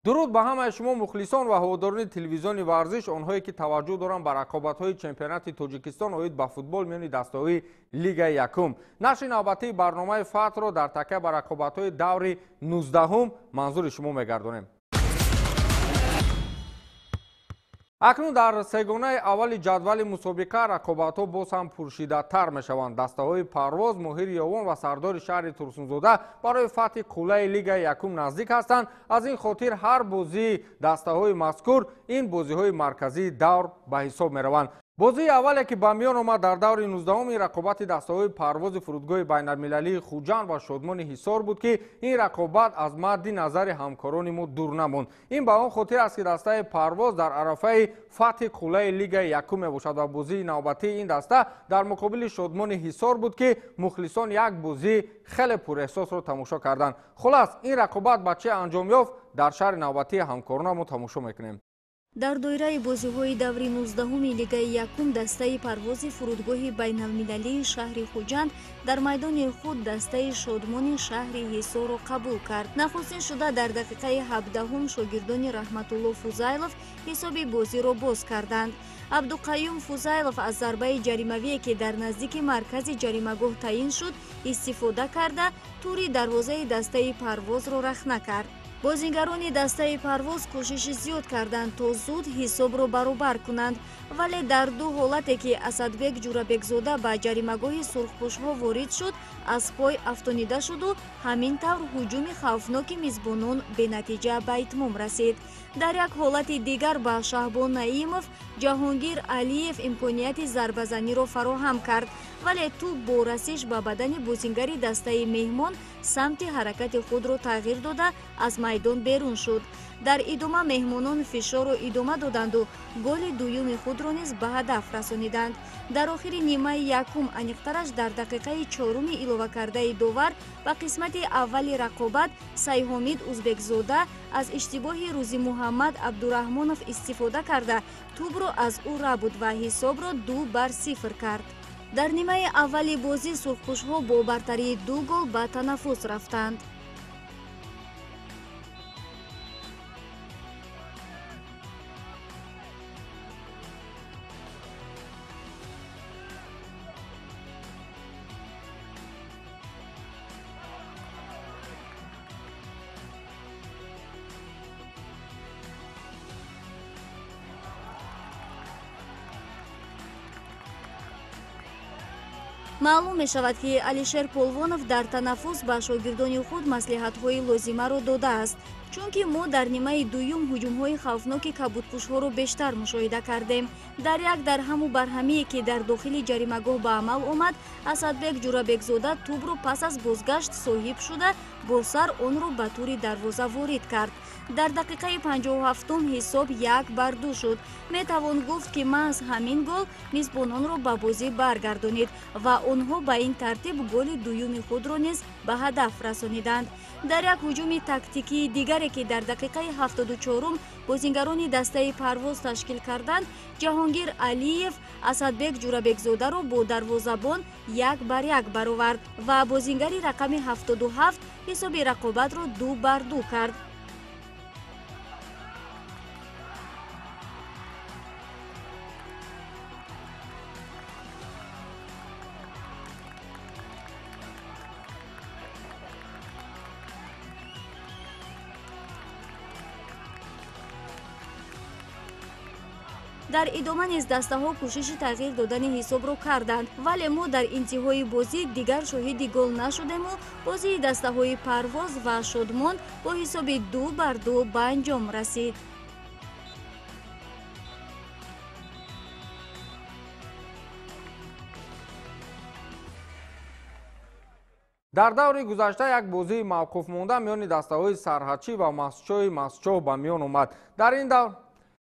дуруд ба ҳамаи шумо мухлисон ва ҳаводорони телевизиони варзиш, онҳое ки таваҷҷӯҳ доранд ба рақобатҳои чемпионати Тоҷикистон оид ба футбол миёни дастаҳои Лигаи Якум. Нашри навбатии барномаи ФАТҳро дар такя ба рақобатҳои даври 19-ум манзури шумо мегардонем. акнун дар сегонаи аввали ҷадвали мусобиқа рақобатҳо боз ҳам пуршидатар мешаванд. дастаҳои Парвоз, Моҳири Ёвон ва сардори шаҳри Турсунзода барои фатҳи қуллаи Лигаи Якум наздик ҳастанд. аз ин хотир ҳар бозии дастаҳои мазкур ин бозиҳои марказии давр ба ҳисоб мераванд. бозии аввале ки ба миён омад дар даври 19-ум ин рақобати дастаҳои Парвози фурудгоҳи байналмилалии Хуҷанд ва Шодмони Ҳисор буд ки ин рақобат аз мадди назари ҳамкорони мо дур намонд. ин ба он хотир аст ки дастаи Парвоз дар арафаи фатҳи қуллаи Лигаи Якум мебошад ва бозии навбатии ин даста дар муқобили Шодмони Ҳисор буд ки мухлисон як бозии хеле пурэҳсосро тамошо карданд. хулас ин рақобат ба чӣ анҷом ёфт, дар шаҳри навбатии ҳамкорона мо тамошо мекунем. дар доираи бозиҳои даври 19-уми Лигаи Якум дастаи Парвози фурудгоҳи байналмилалии шаҳри Хуҷанд дар майдони худ дастаи Шодмони шаҳри Ҳисорро қабул кард. нахустин шуда дар дақиқаи 17-ум шогирдони Раҳматулло Фузайлов ҳисоби бозиро боз карданд. Абдуқайюм Фузайлов аз зарбаи ҷаримавие ки дар наздики маркази ҷаримагоҳ таъин шуд истифода карда тури дарвозаи дастаи Парвозро рахна кард. бозингарони дастаи Парвоз кӯшиши зиёд карданд то зуд ҳисобро баробар кунанд, вале дар ду ҳолате ки Асадбек Ҷурабекзода ба ҷаримагоҳи сурхпӯшҳо ворид шуд, аз пой афтонида шуду ҳамин тавр ҳуҷуми хавфноки мизбонон бенатиҷа ба итмом расид. дар як ҳолати дигар ба Шаҳбон Наимов Ҷаҳонгир Алиев имконияти зарбазаниро фароҳам кард, вале туп бо расиш ба бадани бозингари дастаи меҳмон самти ҳаракати худро тағйир дода аз майдон берун шуд. дар идома меҳмонон фишорро идома доданду голи дуюми худро низ ба ҳадаф расониданд. дар охири нимаи якум, аниқтараш дар дақиқаи 4-уми иловакардаи довар ба қисмати аввали рақобат Сайҳомид Узбекзода аз иштибоҳи Рӯзи Муҳаммад Абдураҳмонов истифода карда тӯбро аз ӯ рабуд ва ҳисобро 2-0 кард. дар нимаи аввали бозӣ сурхпӯшҳо бо бартарии 2 гол ба танаффус рафтанд. маълум мешавад ки Алишер Полвонов дар танаффус ба шогирдони худ маслиҳатҳои лозимаро додааст, чунки мо дар нимаи дуюм ҳуҷумҳои хавфноки кабудпӯшҳоро бештар мушоҳида кардем. дар як дарҳаму барҳамие ки дар дохили ҷаримагоҳ ба амал омад, Асадбек Ҷурабекзода тӯбро пас аз бозгашт соҳиб шуда бо сар онро ба тури дарвоза ворид кард. дар дақиқаи 57-ум ҳисоб 1-2 шуд. метавон гуфт ки маҳз ҳамин гол мизбононро ба бозӣ баргардонид ва онҳо ба ин тартиб голи дуюми худро низ ба ҳадаф расониданд. дар як ҳуҷуми тактикии дигаре ки дар дақиқаи 74-ум бозингарони дастаи Парвоз ташкил карданд, Ҷаҳонгир Алиев Асадбек Ҷурабекзодаро бо дарвозабон 1-1 баровард ва бозингари рақами 77 ҳисоби рақобатро 2-2 кард. дар идома низ дастаҳо кӯшиши тағйир додани ҳисобро карданд, вале мо дар интиҳои бозӣ дигар шоҳиди гол нашудему бозии дастаҳои Парвоз ва Шодмон бо ҳисоби 2-2 ба анҷом расид. дар даври гузашта як бозии мавқуфмонда миёни дастаҳои Сарҳачӣ ва Масчои Масчоҳ ба миён омад. дар ин давр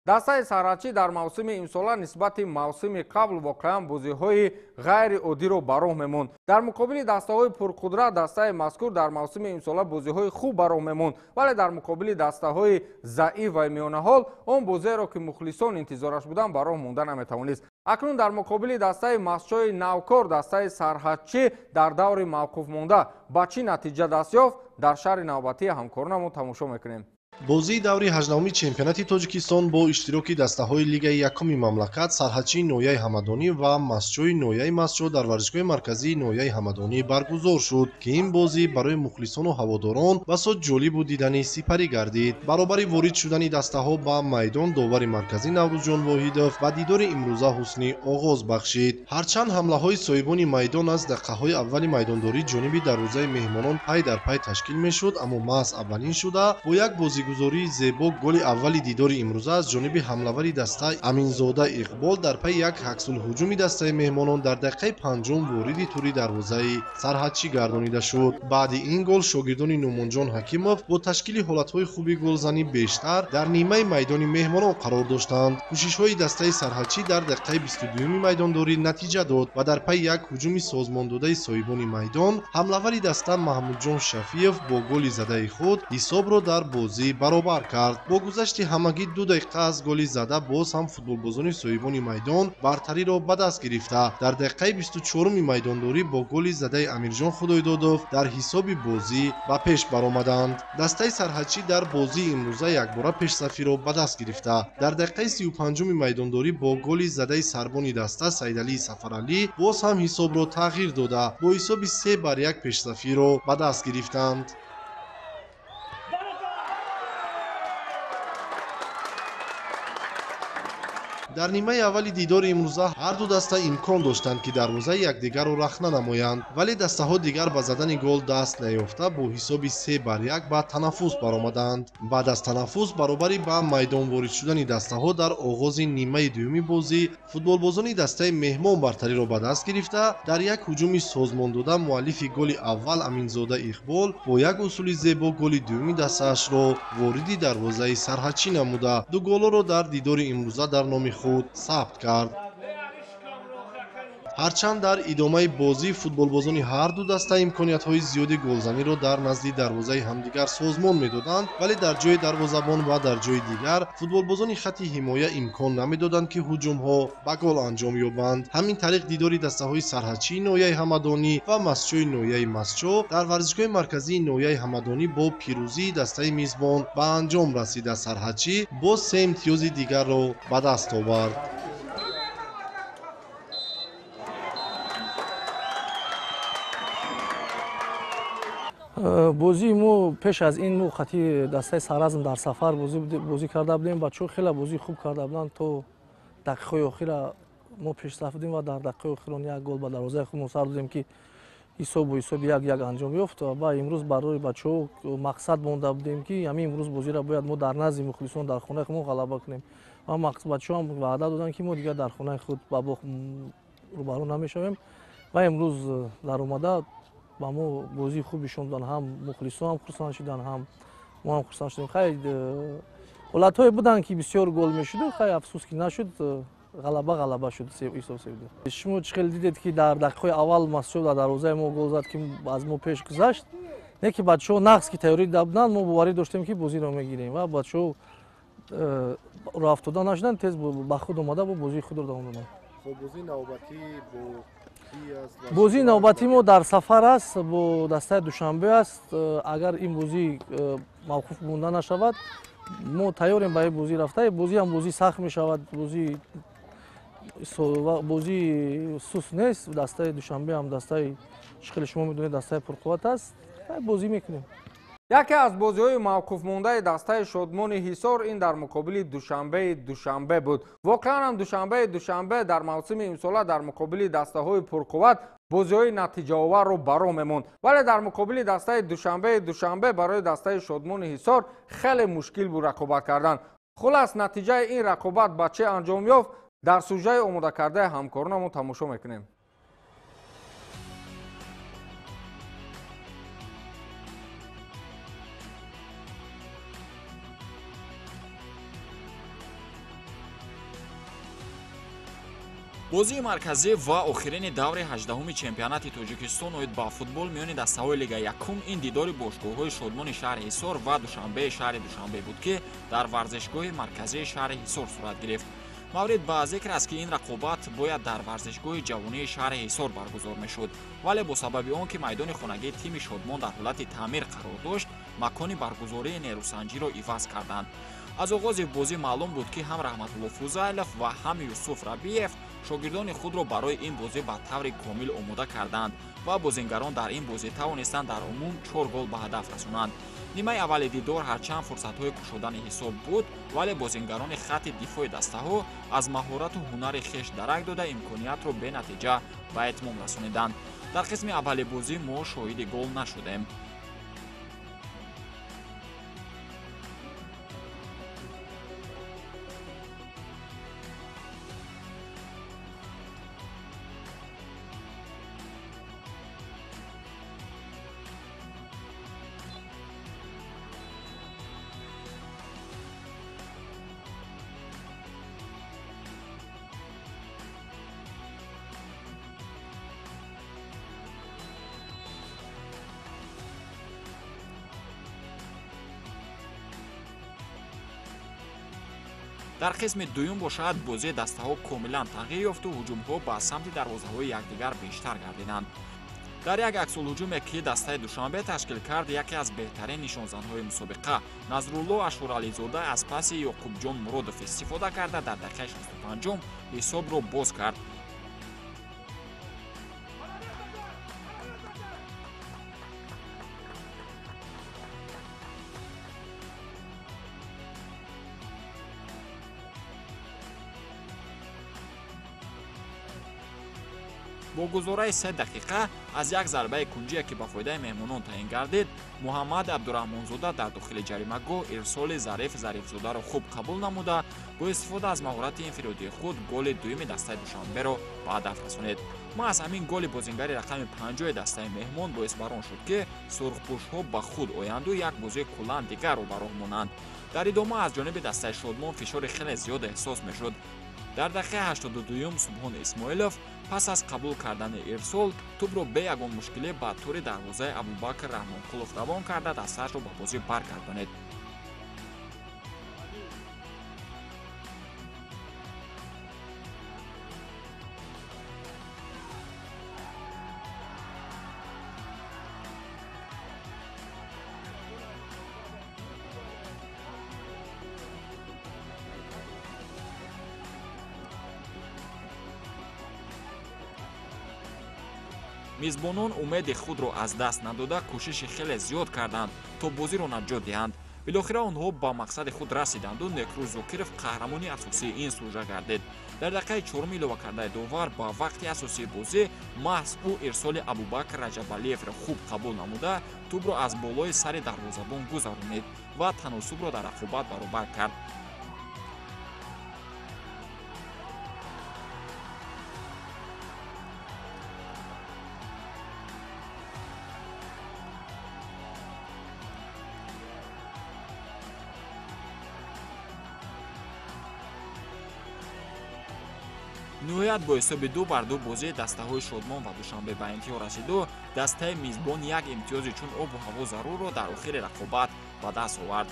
дастаи Сарҳачӣ дар мавсими имсола нисбати мавсими қабл воқеан бозиҳои ғайриоддиро ба роҳ мемонд. дар муқобили дастаҳои пурқудрат дастаи мазкур дар мавсими имсола бозиҳои хуб ба роҳ мемонд, вале дар муқобили дастаҳои заиф ва миёнаҳол он бозиеро ки мухлисон интизораш буданд ба роҳ монда наметавонист. акнун дар муқобили дастаи Масчои Навкор дастаи Сарҳачӣ дар даври мавқуфмонда ба чӣ натиҷа даст ёфт, дар шаҳри навбатии ҳамкорона мо тамошо мекунем. бозии даври 18-уми чемпионати Тоҷикистон бо иштироки дастаҳои Лигаи якуми мамлакат, Сарҳадчии ноҳияи Ҳамадонӣ ва Масчои ноҳияи Масчо дар варзишгоҳи марказии ноҳияи Ҳамадонӣ баргузор шуд, ки ин бозӣ барои мухлисону ҳаводорон басо ҷолибу дидани сипарӣ гардид. баробари ворид шудани дастаҳо ба майдон довари марказӣ Наврӯзҷон Воҳидов ба дидори имрӯза ҳусни оғоз бахшид. ҳарчанд ҳамлаҳои соҳибони майдон аз дақиқаҳои аввали майдондорӣ ҷониби дарвозаи меҳмонон пай дар пай ташкил мешуд, аммо маҳз аввалин шуда бо як бозигузории зебо голи аввали дидори имрӯза аз ҷониби ҳамлавари даста Аминзода Иқбол дар пайи як аксулҳуҷуми дастаи меҳмонон дар дақиқаи панҷум вориди тури дарвозаи Сарҳадчӣ гардонида шуд. баъди ин гол шогирдони Номонҷон Ҳакимов бо ташкили ҳолатҳои хуби голзанӣ бештар дар нимаи майдони меҳмонон қарор доштанд. кӯшишҳои дастаи Сарҳадчӣ дар дақиқаи 22-юми майдондорӣ натиҷа дод ва дар пайи як ҳуҷуми созмондодаи соҳибони майдон ҳамлавари даста Маҳмудҷон Шафиев бо голи задаи худ ҳисобро дар бозӣ баробар кард. бо гузашти ҳамагӣ 2 дақиқа аз голи зада боз ҳам футболбозони соҳибони майдон бартариро ба даст гирифта, дар дақиқаи 24-уми майдондорӣ бо голи задаи Амирҷон Худойдодов дар ҳисоби бозӣ ба пеш баромаданд. дастаи Сарҳадчӣ дар бозии имрӯза якбора пешсафиро ба даст гирифта, дар дақиқаи 35-уми майдондорӣ бо голи задаи сарбони даста Саидалии Сафаралӣ боз ҳам ҳисобро тағйир дода, бо ҳисоби 3-1 пешсафиро ба даст гирифтанд. дар нимаи аввали дидори имрӯза ҳар ду даста имкон доштанд ки дарвозаи якдигарро рахна намоянд, вале дастаҳо дигар ба задани гол даст наёфта бо ҳисоби 3-1 ба танаффус баромаданд. баъд аз танаффус баробари ба майдон ворид шудани дастаҳо дар оғози нимаи дуюми бозӣ футболбозони дастаи меҳмон бартариро ба даст гирифта, дар як ҳуҷуми созмондода муаллифи голи аввал Аминзода Иқбол бо як усули зебо голи дуюми дастаашро вориди дарвозаи Сарҳадчӣ намуда, ду голҳоро дар дидори имрӯза дар номи худ сабт кард. ҳарчанд дар идомаи бозӣ футболбозони ҳар ду даста имкониятҳои зиёди голзаниро дар назди дарвозаи ҳамдигар созмон медоданд, вале дар ҷои дарвозабон ва дар ҷои дигар футболбозони хатти ҳимоя имкон намедоданд ки ҳуҷумҳо ба гол анҷом ёбанд. ҳамин тариқ дидори дастаҳои Сарҳадчии ноҳияи Ҳамадонӣ ва Масчои ноҳияи Масчо дар варзишгоҳи марказии ноҳияи Ҳамадонӣ бо пирӯзии дастаи мизбон ба анҷом расида. Сарҳадчӣ боз 3 имтиёзи дигарро ба даст овард. бозии мо пеш аз ин мо хати дастаи Саразм дар сафар бозӣ карда будем. бачаҳо хеле бозӣ хуб карда буданд. то дақиқаҳои охира мо пешсаф будем ва дар дақиқаи охирон як гол ба дарвозаи худмон сар додем ки ҳисоби 1-1 анҷом ёфт. ва имрӯз барои бачаҳо мақсад монда будем ки ҳамин имрӯз бозиро бояд мо дар назди мухлисон дар хонаи худмон ғалаба кунем. ва бачаҳо ҳам ваъда доданд ки мо дигар дар хонаи худ ба бох рӯбарӯ намешавем. ва имрӯз дар омада ба мо бозии хубишон доданд. ҳам мухлисон ҳам хурсанд шуданд, ҳам мо ҳам хурсанд шудем. хай ҳолатҳое буданд ки бисёр гол мешуд, хай афсӯс ки нашуд. ғалаба шуд, ҳисоб севду. шумо чӣ хел дидед ки дар дақиқаҳои аввал Масъуд дар дарвозаи мо гол зад ки аз мо пеш гузашт. не ки бачаҳо нақс ки тайёрӣ дида буданд, мо боварӣ доштем ки бозиро мегирем ва бачаҳо роҳ афтода нашуданд, тез ба худ омада бо бозии худро давом доданд. бозии навбатӣ мо дар сафар аст, бо дастаи Душанбе аст. агар ин бозӣ мавқуф монда нашавад, мо тайёрем ба ин бозӣ рафта. бозӣ ҳам бозӣ сахт мешавад, бозии сус нест. дастаи Душанбе ҳам дастаи чӣ хеле шумо медонед дастаи пурқувват аст. бозӣ мекунем. яке аз бозиҳои мавқуфмондаи дастаи Шодмони Ҳисор ин дар муқобили Душанбе буд. воқеан ҳам Душанбе дар мавсими имсола дар муқобили дастаҳои пурқувват бозиҳои натиҷаоварро баро мемонд, вале дар муқобили дастаи Душанбе барои дастаи Шодмони Ҳисор хеле мушкил буд рақобат кардан. хулас натиҷаи ин рақобат ба чӣ анҷом ёфт, дар сюжаи омодакардаи ҳамкоронамон тамошо мекунем. бозии марказӣ ва охирини даври 18-уми чемпионати Тоҷикистон оид ба футбол миёни дастаҳои Лига Якум ин дидори бошгоҳҳои Шодмони шаҳри Ҳисор ва Душанбеи шаҳри Душанбе буд, ки дар варзишгоҳи марказии шаҳри Ҳисор сурат гирифт. маврид ба зикр аст, ки ин рақобат бояд дар варзишгоҳи ҷавонии шаҳри Ҳисор баргузор мешуд, вале бо сабаби он ки майдони хонагии тими Шодмон дар ҳолати таъмир қарор дошт, макони баргузории нерусанҷиро иваз карданд. аз оғози бозӣ маълум буд ки ҳам раҳматулло фузайлов ва ҳам юсуф рабиев шогирдони худро барои ин бозӣ ба таври комил омода карданд ва бозингарон дар ин бозӣ тавонистанд дар умум 4 гол ба ҳадаф расонанд. нимаи аввали дидор ҳарчанд фурсатҳои кушодани ҳисоб буд, вале бозингарони хатти дифои дастаҳо аз маҳорату ҳунари хеш дарак дода имкониятро бенатиҷа ба этмом расониданд. дар қисми аввали бозӣ мо шоҳиди гол нашудем. дар қисми дуюм бошад бозии дастаҳо комилан тағйир ёфту ҳуҷумҳо ба самти дарвозаҳои якдигар бештар гардиданд. дар як аксулҳуҷуме ки дастаи душанбе ташкил кард, яке аз беҳтарин нишонзанҳои мусобиқа назрулло ашурализода аз паси ёқубҷон муродов истифода карда дар дақиқаи 65 ҳисобро боз кард. бо гузораи 3 дақиқа аз як зарбаи кунҷие ки ба фоидаи меҳмонон таъин гардид, муҳаммад абдураҳмонзода дар дохили ҷаримагоҳ ирсоли зарифзодаро хуб қабул намуда, бо истифода аз маҳорати инфиродии худ голи дуюми дастаи душанберо ба ҳадаф расонид. маҳз ҳамин голи бозингари рақами 50 дастаи меҳмон боис бар он шуд ки сурхпӯшҳо ба худ оянду як бозии куллан дигар ро ба роҳ монанд. дар идома аз ҷониби дастаи шодмон фишори хеле зиёд эҳсос мешуд. дар дақиқаи 82 Субҳон Исмоилов пас аз қабул кардани ирсол тӯбро бе ягон мушкилӣ ба тури дарвозаи Абубакр Раҳмонқулов равон карда дастаашро ба бозӣ баргардонид. мизбонон умеди худро аз даст надода кӯшиши хеле зиёд карданд то бозиро наҷот диҳанд. билохира онҳо ба мақсади худ расиданду Некрӯз Зокиров қаҳрамони асосии ин сужа гардид. дар дақиқаи 4 илова кардаи довар ба вақти асосии бозӣ маҳз ӯ ирсоли Абубакр Раҷабалиевро хуб қабул намуда тӯбро аз болои сари дарвозабон гузаронид ва таносубро дар рақобат баробар кард. ниҳоят бо ҳисоби 2-2 бозии дастаҳои Шодмон ва Душанбе ба интиҳо расиду, дастаи мизбон як имтиёзи чун обу ҳаво зарурро дар охири рақобат ба даст овард.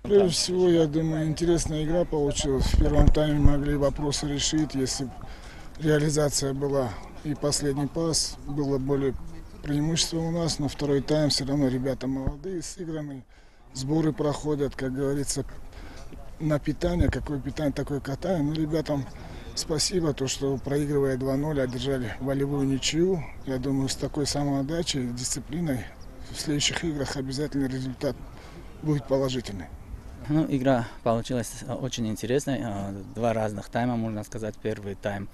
Прежде всего, я думаю, интересная игра получилась. В первом тайме могли вопросы решить, если бы реализация была и последний пас, было более преимущество у нас, но второй тайм все равно ребята молодые, сыгранные, сборы проходят, как говорится, на питание, какое питание, такое катание. Но ребятам спасибо, то, что проигрывая 2-0, одержали волевую ничью. Я думаю, с такой самоотдачей и дисциплиной в следующих играх обязательно результат будет положительный. Ну, игра получилась очень интересной. Два разных тайма, можно сказать. Первый тайм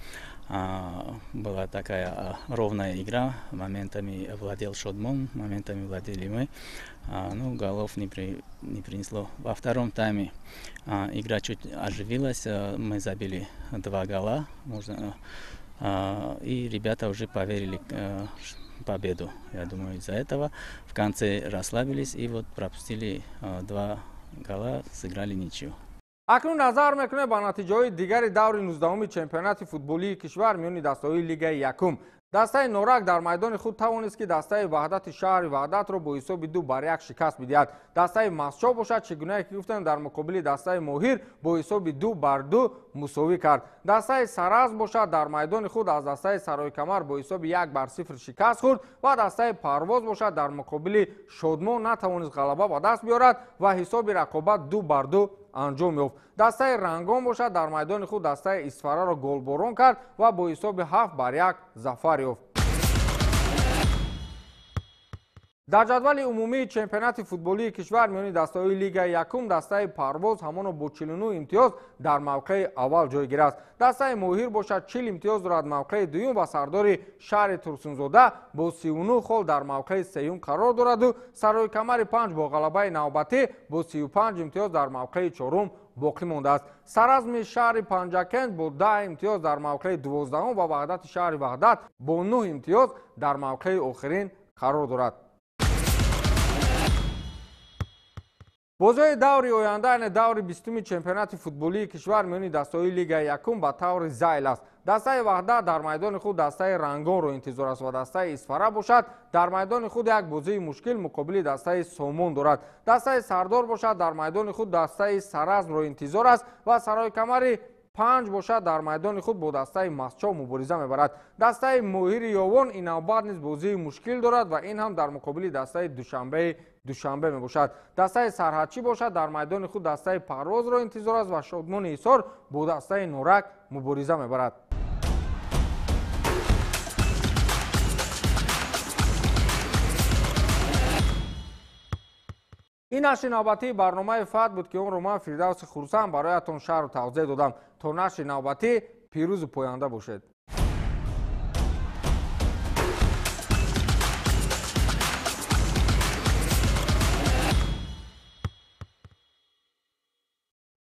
была такая ровная игра. Моментами владел Шодмон, моментами владели мы. Ну, голов не принесло. Во втором тайме игра чуть оживилась. Мы забили 2 гола. И ребята уже поверили в победу. Я думаю, из-за этого в конце расслабились и вот пропустили 2 гола, сыграли ничью. акнун назар мекунем ба натиҷаҳои дигари даври 19 чемпионати футболии кишвар миёни дастаҳои лигаи якум. дастаи норак дар майдони худ тавонист ки дастаи ваҳдати шаҳри ваҳдатро бо ҳисоби 2-1 шикаст бидиҳад. дастаи масчо бошад, чӣ гунаҳе ки гуфтем, дар муқобили дастаи моҳир бо ҳисоби 2-2 мусовӣ кард. дастаи сараз бошад, дар майдони худ аз дастаи сароикамар бо ҳисоби 1-0 шикаст хӯрд ва дастаи парвоз бошад, дар муқобили шодмон натавонист ғалаба ба даст биёрад ва ҳисоби рақобат 2-2 анҷом ёфт. дастаи рангон бошад, дар майдони худ дастаи исфараро голборон кард ва бо ҳисоби 7-1 зафар ёфт. дар ҷадвали умумии чемпионати футболии кишвар миёни дастаҳои лигаи якум дастаи парвоз ҳамоно бо 49 имтиёз дар мавқеи аввал ҷойгир аст. дастаи моҳир бошад 40 имтиёз дорад, мавқеи дуюм ва сардори шаҳри турсунзода бо 39 хол дар мавқеи сеюм қарор дораду сароикамари 5 бо ғалабаи навбатӣ бо 35 имтиёз дар мавқеи чорум боқӣ мондааст. саразми шаҳри панҷакент бо 10 имтиёз дар мавқеи 12 ва ваҳдати шаҳри ваҳдат бо 9 имтиёз дар мавқеи охирин қарор дорад. бозиҳои даври оянда, яъне даври 20-уми чемпионати футболии кишвар миёни дастаҳои лигаи якум ба таври зайл аст. дастаи ваҳдат дар майдони худ дастаи рангонро интизор аст ва дастаи исфара бошад, дар майдони худ як бозии мушкил муқобили дастаи сомон дорад. дастаи сардор бошад, дар майдони худ дастаи саразмро интизор аст ва сароикамари 5 бошад, дар майдони худ бо дастаи масчо мубориза мебарад. дастаи моҳири ёвон ин навбат низ бозии мушкил дорад ва ин ҳам дар муқобили дастаи душанбе мебошад. дастаи сарҳадчӣ бошад, дар майдони худ дастаи парвозро интизор аст ва шодмони ҳисор бо дастаи норак мубориза мебарад. ин нашри навбатии барномаи фат буд ки онро ман Фирдавси Хурсанд бароятон шарҳу тавзеҳ додам. то нашри навбатӣ пирӯзу поянда бошед.